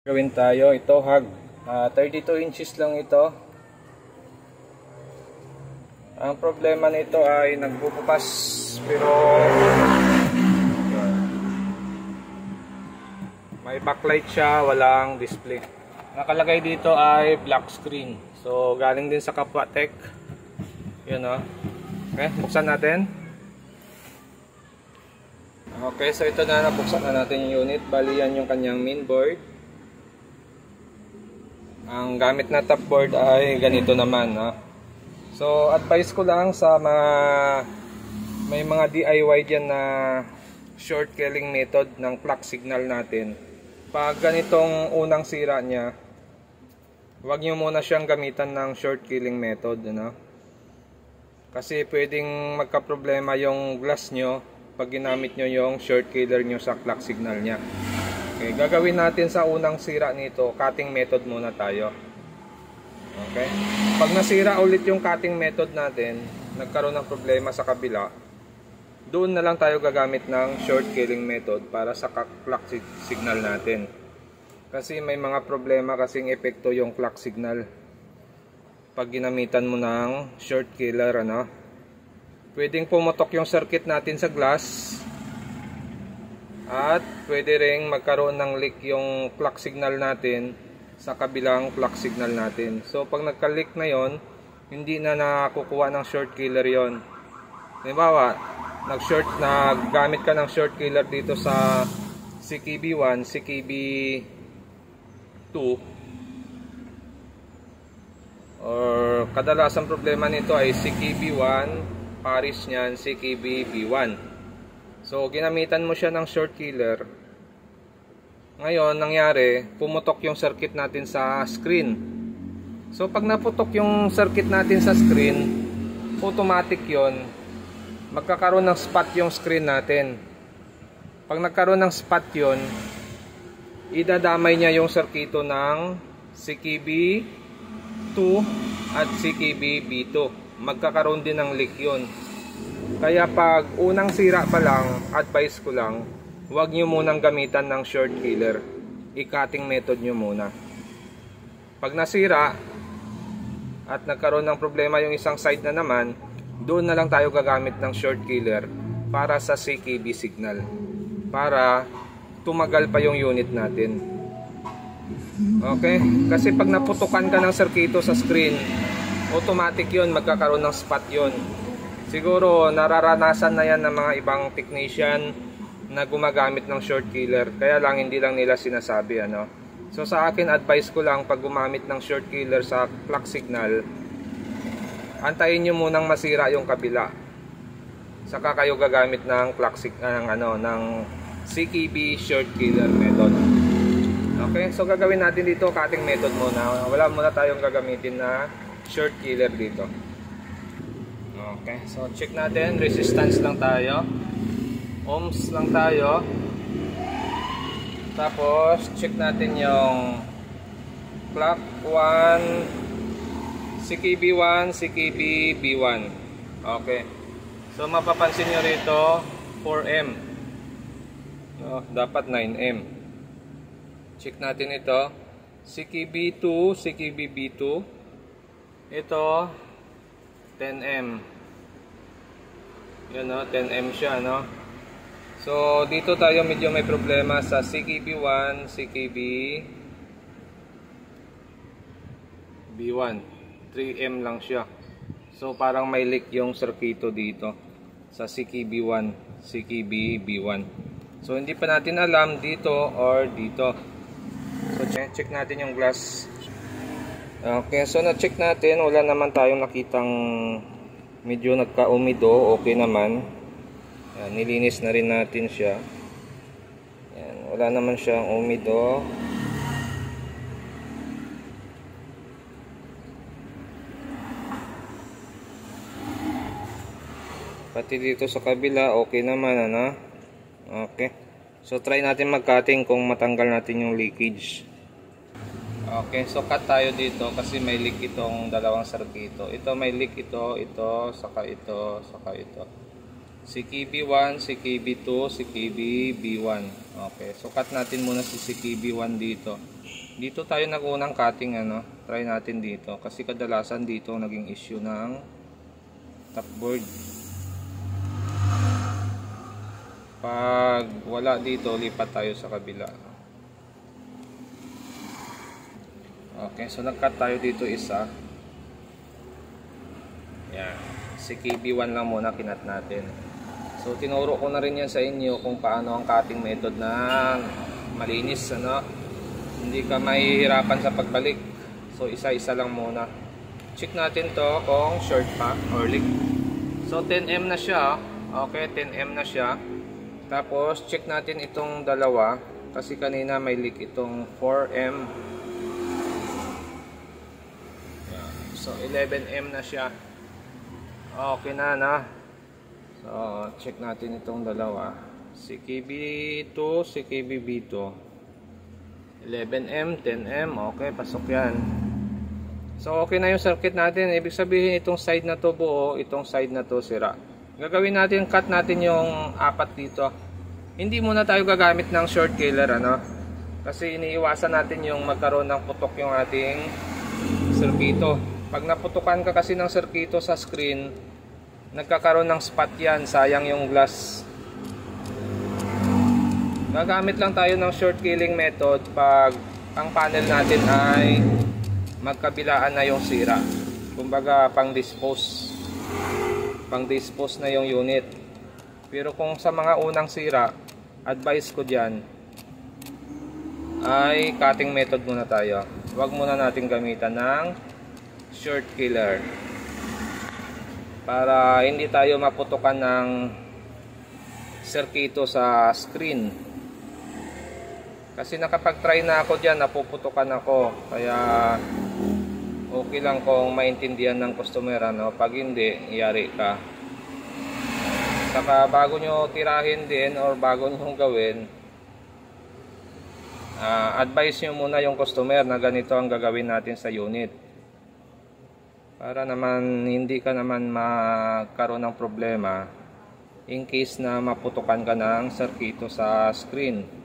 Gawin tayo ito hug, 32 inches lang ito. Ang problema nito ay nagbubukas pero may backlight siya, walang display. Nakalagay dito ay black screen, so galing din sa Kapwa Tech. Yun o. Okay, buksan natin. Okay, so ito na, nabuksan na natin yung unit. Bali yan yung kanyang mainboard. Ang gamit na top board ay ganito naman, ha? So advice ko lang sa mga may mga DIY dyan na short killing method ng clock signal natin. Pag ganitong unang sira niya, huwag nyo muna siyang gamitan ng short killing method, ano? Kasi pwedeng magka-problema yung glass nyo pag ginamit nyo yung short killer nyo sa clock signal nya. Okay, gagawin natin sa unang sira nito, cutting method muna tayo. Okay, pag nasira ulit yung cutting method natin, nagkaroon ng problema sa kabila, doon na lang tayo gagamit ng short killing method para sa clock signal natin. Kasi may mga problema kasing epekto yung clock signal pag ginamitan mo ng short killer, ano? Pwedeng pumutok yung circuit natin sa glass at pwede ring magkaroon ng leak yung clock signal natin sa kabilang clock signal natin. So pag nagka-leak na yon, hindi na nakukuha ng short killer yon. Halimbawa, naggamit ka ng short killer dito sa CKB1, CKB2, or kadalasan problema nito ay CKB1, pares niyan CKB-B1. So ginamitan mo siya ng short killer. Ngayon nangyari, pumutok yung circuit natin sa screen. So pag naputok yung circuit natin sa screen, automatic yon, magkakaroon ng spot yung screen natin. Pag nagkaroon ng spot yon, idadamay niya yung circuito ng CKB2 at CKB-B2. Magkakaroon din ng leak yun. Kaya pag unang sira pa lang, advice ko lang, huwag nyo munang gamitan ng short killer. I-cutting method nyo muna. Pag nasira at nagkaroon ng problema yung isang side na naman, doon na lang tayo gagamit ng short killer para sa CKB signal, para tumagal pa yung unit natin. Okay? Kasi pag naputukan ka ng circuito sa screen, automatic yun, magkakaroon ng spot yun. Siguro nararanasan na yan ng mga ibang technician na gumagamit ng short killer, kaya lang hindi lang nila sinasabi, ano. So sa akin, advice ko lang, pag gumamit ng short killer sa clock signal, antayin nyo munang masira yung kabila, saka kayo gagamit ng clock signal ng CKB short killer method. Okay, so gagawin natin dito cutting method muna. Wala muna tayong gagamitin na short killer dito. Okay, so check natin, resistance lang tayo, ohms lang tayo. Tapos check natin yung clock 1, CKB1, CKB-B1. Okay, so mapapansin nyo rito 4M, no, dapat 9M. Check natin ito, CKB2, CKB-B2, ito 10M. Yan, no, 10M siya, no. So dito tayo medyo may problema sa CKB1, CKB-B1, 3M lang siya. So parang may leak yung circuito dito sa CKB1, CKB-B1. So hindi pa natin alam dito or dito. So check natin yung glass. Okay, so na-check natin, wala naman tayong nakitang medyo nagka-umido, okay naman. Yan, nilinis na rin natin siya. Yan, wala naman siyang umido. Pati dito sa kabila, okay naman, ano? Okay. So try natin mag-cutting kung matanggal natin yung leakage. Okay, so cut tayo dito kasi may leak itong dalawang circuito. Ito may leak ito, saka ito, saka ito. CKB1, CKB2, CKB-B1. Okay, so cut natin muna si CKB1 dito. Dito tayo nag-unang cutting, ano. Try natin dito kasi kadalasan dito naging issue ng top board. Pag wala dito, lipat tayo sa kabila. Okay, so nag-cut tayo dito isa. Yan. Si KB1 lang muna kinat natin. So tinuro ko na rin yan sa inyo kung paano ang cutting method na malinis, ano. Hindi ka mahihirapan sa pagbalik. So isa-isa lang muna. Check natin to kung short pa or leak. So 10M na siya. Okay, 10M na siya. Tapos check natin itong dalawa kasi kanina may leak itong 4M. So 11M na siya. Okay na, na. So check natin itong dalawa. Si KB2, si KBB2. 11M, 10M. Okay, pasok yan. So okay na yung circuit natin. Ibig sabihin itong side na to buo, itong side na to sira. Gagawin natin, cut natin yung apat dito. Hindi muna tayo gagamit ng short killer, ano. Kasi iniiwasan natin yung magkaroon ng putok yung ating sirkito. Pag naputukan ka kasi ng sirkito sa screen, nagkakaroon ng spot yan. Sayang yung glass. Gagamit lang tayo ng short killing method pag ang panel natin ay magkabilaan na yung sira. Kumbaga pang dispose na yung unit. Pero kung sa mga unang sira, advice ko dyan ay cutting method muna tayo. Huwag muna natin gamitan ng short killer para hindi tayo maputukan ng sirkito sa screen. Kasi nakapag-try na ako dyan, napuputukan ako. Kaya okay lang kung maintindihan ng customer, ano. Pag hindi, iyari ka. Saka bago nyo tirahin din or bago nyo gawin, advise nyo muna yung customer na ganito ang gagawin natin sa unit. Para naman hindi ka naman magkaroon ng problema in case na maputukan ka ng sirkito sa screen.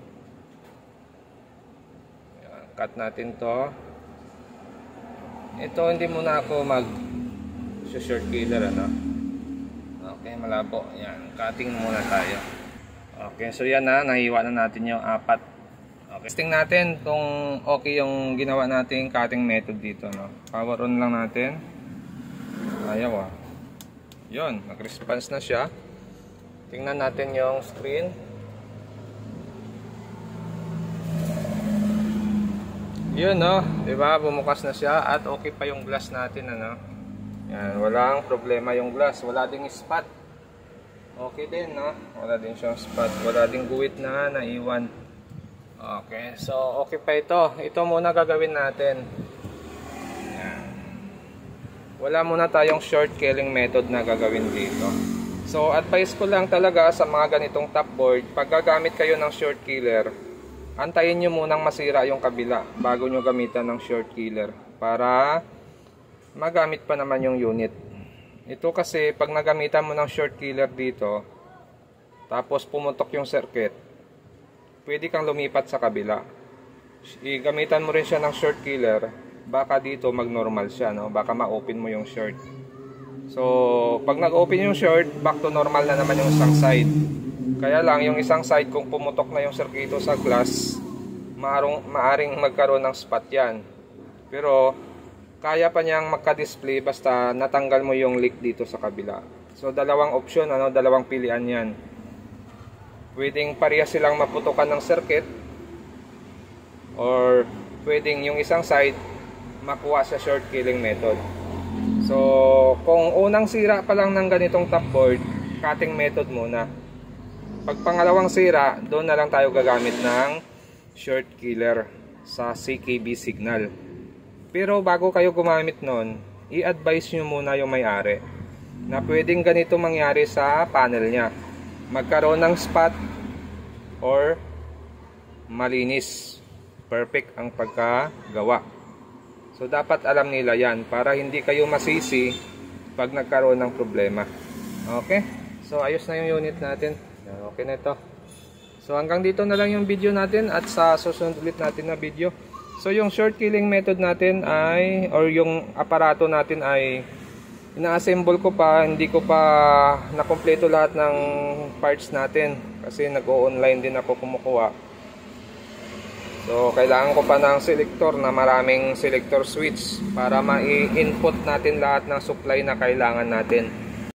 Cut natin to. Ito hindi muna ako mag-short killer, ano. Okay, malabo. Yan, cutting muna tayo. Okay, so yan na, nahiwa na natin yung apat. Okay, testing natin kung okay yung ginawa nating cutting method dito, no. Power on lang natin. Ayaw, ah. Yun, nag-response na siya. Tingnan natin yung screen. Yun, no, diba? Bumukas na siya at okay pa yung glass natin, ano. Yan, walang problema yung glass. Wala ding spot. Okay din, no? Wala din siyang spot. Wala ding guhit na naiwan. Okay, so okay pa ito. Ito muna gagawin natin. Yan. Wala muna tayong short killing method na gagawin dito. So advice ko lang talaga sa mga ganitong top board, pag gagamit kayo ng short killer, antayin nyo munang masira yung kabila bago nyo gamitan ng short killer para magamit pa naman yung unit. Ito kasi pag nagamitan mo ng short killer dito tapos pumutok yung circuit, pwede kang lumipat sa kabila. Gamitan mo rin siya ng short killer, baka dito mag normal siya, no? Baka ma-open mo yung short. So pag nag-open yung short, back to normal na naman yung isang side. Kaya lang yung isang side, kung pumutok na yung sirkito sa glass, maaring magkaroon ng spot yan. Pero kaya pa niyang magka-display basta natanggal mo yung leak dito sa kabila. So dalawang option, ano, dalawang pilian yan. Pwedeng pareha silang maputukan ng circuit, or pwedeng yung isang side makuha sa short killing method. So kung unang sira pa lang ng ganitong top board, cutting method muna. Pag pangalawang sira, doon na lang tayo gagamit ng short killer sa CKB signal. Pero bago kayo gumamit nun, i-advise nyo muna yung may-ari na pwedeng ganito mangyari sa panel nya. Magkaroon ng spot or malinis. Perfect ang pagkagawa. So dapat alam nila yan para hindi kayo masisi pag nagkaroon ng problema. Okay? So ayos na yung unit natin. Okay na ito. So hanggang dito na lang yung video natin at sa susunod ulit natin na video, So yung short killing method natin ay, or yung aparato natin ay ina-assemble ko pa, hindi ko pa nakumpleto lahat ng parts natin kasi nag-o-online din ako kumukuha. So kailangan ko pa ng selector na maraming selector switch para ma-input natin lahat ng supply na kailangan natin.